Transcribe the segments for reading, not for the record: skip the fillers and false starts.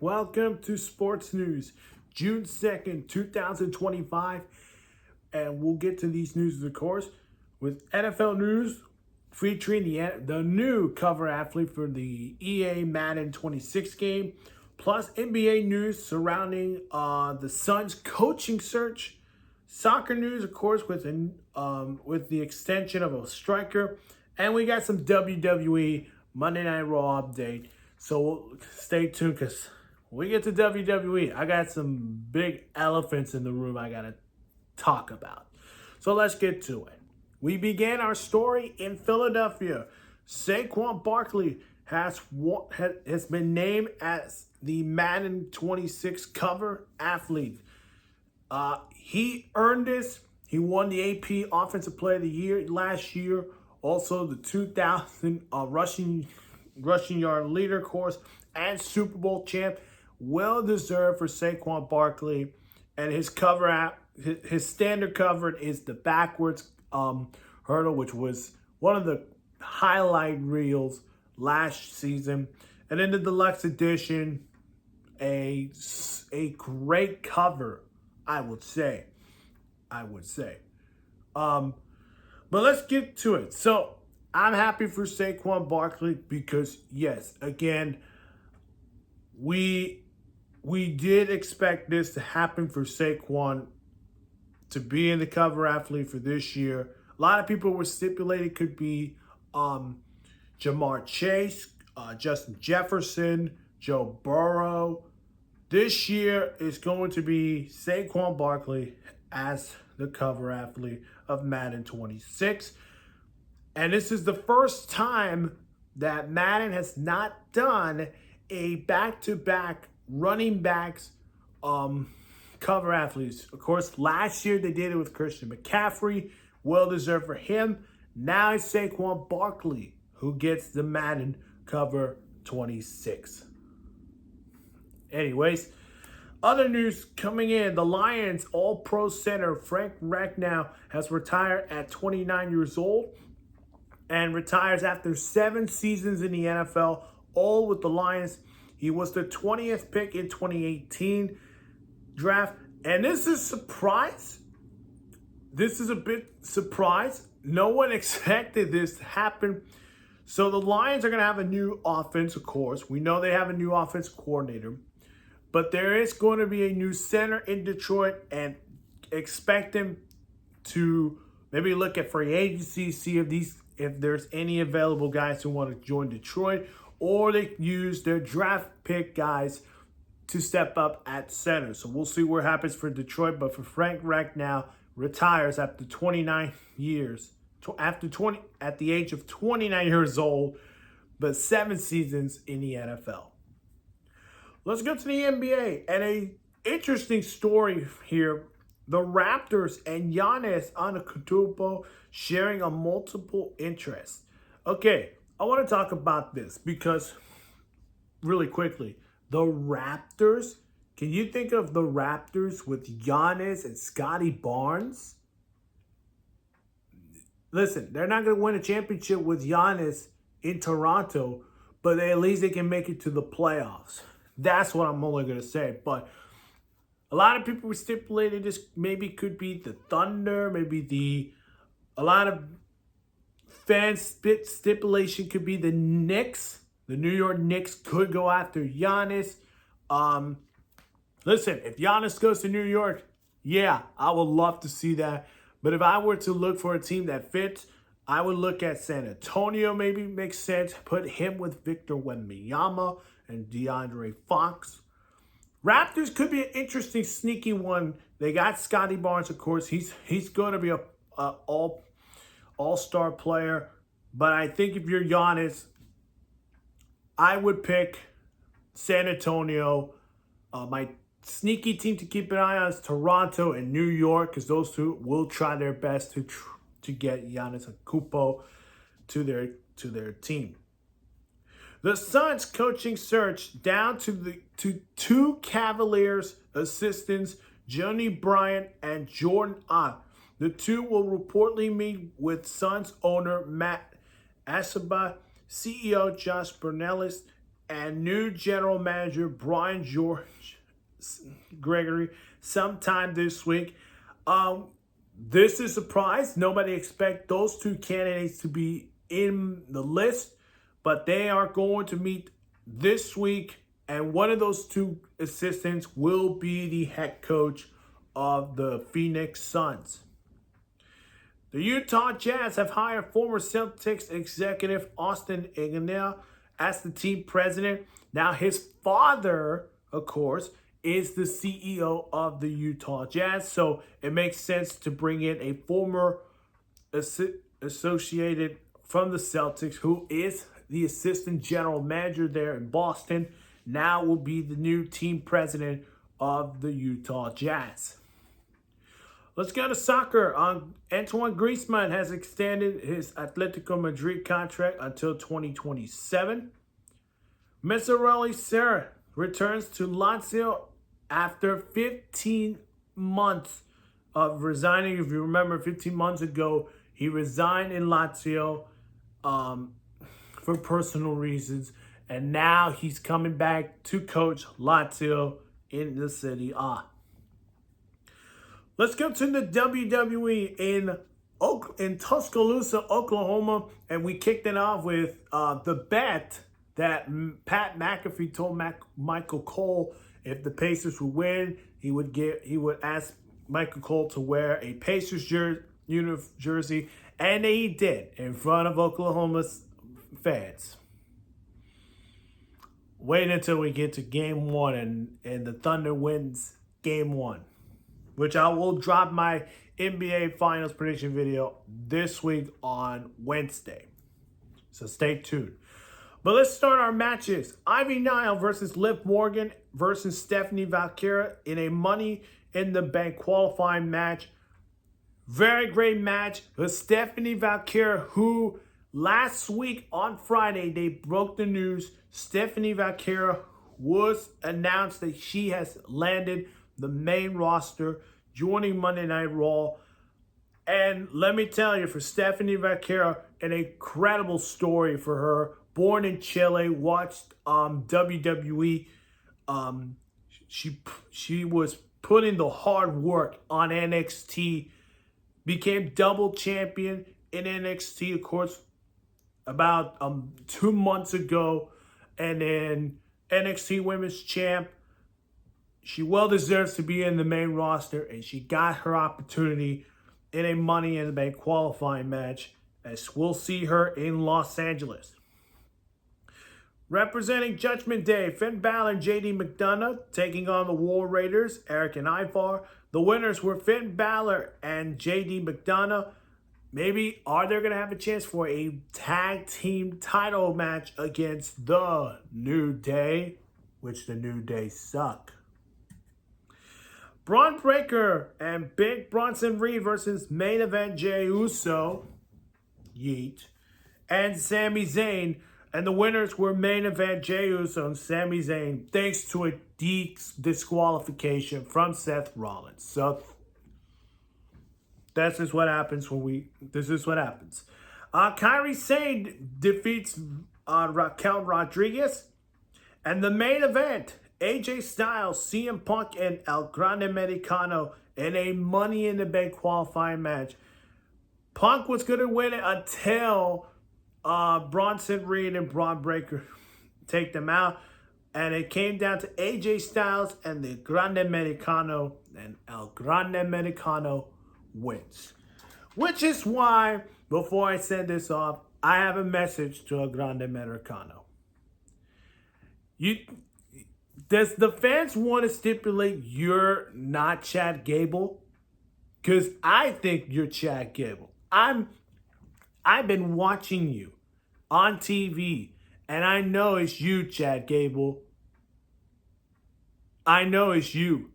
Welcome to Sports News, June 2nd, 2025. And we'll get to these news, of course, with NFL news featuring the new cover athlete for the EA Madden 26 game, plus NBA news surrounding the Suns coaching search, soccer news, of course, with the extension of a striker, and we got some WWE Monday Night Raw update. So stay tuned because when we get to WWE, I got some big elephants in the room I got to talk about. So let's get to it. We began our story in Philadelphia. Saquon Barkley has been named as the Madden 26 cover athlete. He earned this. He won the AP Offensive Player of the Year last year. Also, the 2000 rushing yard leader, of course, and Super Bowl champ. Well deserved for Saquon Barkley. And his his standard cover is the backwards hurdle, which was one of the highlight reels last season. And in the deluxe edition, a great cover, I would say. But let's get to it. So I'm happy for Saquon Barkley because, yes, again, we did expect this to happen for Saquon to be in the cover athlete for this year. A lot of people were stipulating it could be Jamar Chase, Justin Jefferson, Joe Burrow. This year is going to be Saquon Barkley as the cover athlete of Madden 26. And this is the first time that Madden has not done a back-to-back running backs cover athletes. Of course, last year they did it with Christian McCaffrey. Well deserved for him. Now it's Saquon Barkley who gets the Madden cover 26. Anyways, other news coming in. The Lions All-Pro center Frank Ragnow has retired at 29 years old and retires after 7 seasons in the NFL, all with the Lions. He was the 20th pick in 2018 draft. And this is surprise. This is a bit surprise. No one expected this to happen. So the Lions are going to have a new offense, of course. We know they have a new offense coordinator. But there is going to be a new center in Detroit, and expect them to maybe look at free agency, see if there's any available guys who want to join Detroit, or they use their draft pick guys to step up at center. So we'll see what happens for Detroit. But for Frank Ragnow, retires after 29 years, at the age of 29 years old, but 7 seasons in the NFL. Let's go to the NBA, and a interesting story here. The Raptors and Giannis Antetokounmpo sharing a multiple interest. Okay, I want to talk about this because, really quickly, the Raptors. Can you think of the Raptors with Giannis and Scotty Barnes? Listen, they're not going to win a championship with Giannis in Toronto, but at least they can make it to the playoffs. That's what I'm only going to say. But a lot of people were stipulating this maybe could be the Thunder, a lot of fans stipulation could be the Knicks. The New York Knicks could go after Giannis. Listen, if Giannis goes to New York, yeah, I would love to see that. But if I were to look for a team that fits, I would look at San Antonio, maybe makes sense. Put him with Victor Wembanyama and DeAndre Fox. Raptors could be an interesting, sneaky one. They got Scotty Barnes, of course. He's going to be a all-star player. But I think if you're Giannis, I would pick San Antonio. My sneaky team to keep an eye on is Toronto and New York, because those two will try their best to get Giannis Antetokounmpo to their team. The Suns coaching search down to 2 Cavaliers assistants, Johnny Bryant and Jordan Ott. The two will reportedly meet with Suns owner Matt Asaba, CEO Josh Bernellis, and new general manager Brian George Gregory sometime this week. This is a surprise. Nobody expect those two candidates to be in the list, but they are going to meet this week, and one of those two assistants will be the head coach of the Phoenix Suns. The Utah Jazz have hired former Celtics executive Austin Egnell as the team president. Now, his father, of course, is the CEO of the Utah Jazz, so it makes sense to bring in a former associated from the Celtics, who is the assistant general manager there in Boston, now will be the new team president of the Utah Jazz. Let's go to soccer. Antoine Griezmann has extended his Atletico Madrid contract until 2027. Mesarelli Serra returns to Lazio after 15 months of resigning. If you remember, 15 months ago, he resigned in Lazio for personal reasons. And now he's coming back to coach Lazio in the Serie A. Let's go to the WWE in Tuscaloosa, Oklahoma. And we kicked it off with the bet that Pat McAfee told Michael Cole if the Pacers would win, he would ask Michael Cole to wear a Pacers jersey, and he did in front of Oklahoma's fans. Wait until we get to Game 1 and the Thunder wins Game 1, which I will drop my NBA Finals prediction video this week on Wednesday. So stay tuned. But let's start our matches. Ivy Nile versus Liv Morgan versus Stephanie Valkyria in a Money in the Bank qualifying match. Very great match with Stephanie Valkyria, who last week on Friday, they broke the news. Stephanie Valkyria was announced that she has landed the main roster, joining Monday Night Raw. And let me tell you, for Stephanie Valkyria, an incredible story for her. Born in Chile, watched WWE. She was putting the hard work on NXT. Became double champion in NXT, of course, about 2 months ago. And then NXT Women's Champ. She well deserves to be in the main roster, and she got her opportunity in a Money in the Bank qualifying match, as we'll see her in Los Angeles. Representing Judgment Day, Finn Balor and JD McDonough taking on the War Raiders, Eric and Ivar. The winners were Finn Balor and JD McDonough. Maybe are they going to have a chance for a tag team title match against the New Day, which the New Day suck. Braun Breaker and Big Bronson Reed versus main event Jey Uso, yeet, and Sami Zayn. And the winners were main event Jey Uso and Sami Zayn, thanks to a disqualification from Seth Rollins. So this is what happens Kairi Sane defeats Raquel Rodriguez. And the main event, AJ Styles, CM Punk, and El Grande Americano in a Money in the Bank qualifying match. Punk was going to win it until Bronson Reed and Braun Breaker take them out. And it came down to AJ Styles and the Grande Americano, and El Grande Americano wins. Which is why, before I send this off, I have a message to El Grande Americano. Does the fans want to stipulate you're not Chad Gable? Because I think you're Chad Gable. I've been watching you on TV, and I know it's you, Chad Gable. I know it's you.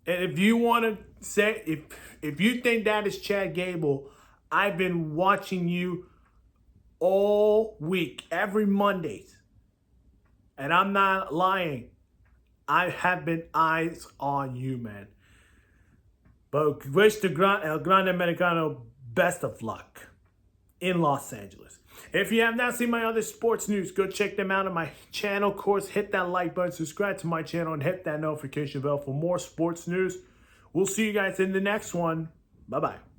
And if you want to say, if you think that is Chad Gable, I've been watching you all week, every Mondays. And I'm not lying. I have been eyes on you, man. But wish the El Grande Americano best of luck in Los Angeles. If you have not seen my other sports news, go check them out on my channel. Of course, hit that like button, subscribe to my channel, and hit that notification bell for more sports news. We'll see you guys in the next one. Bye-bye.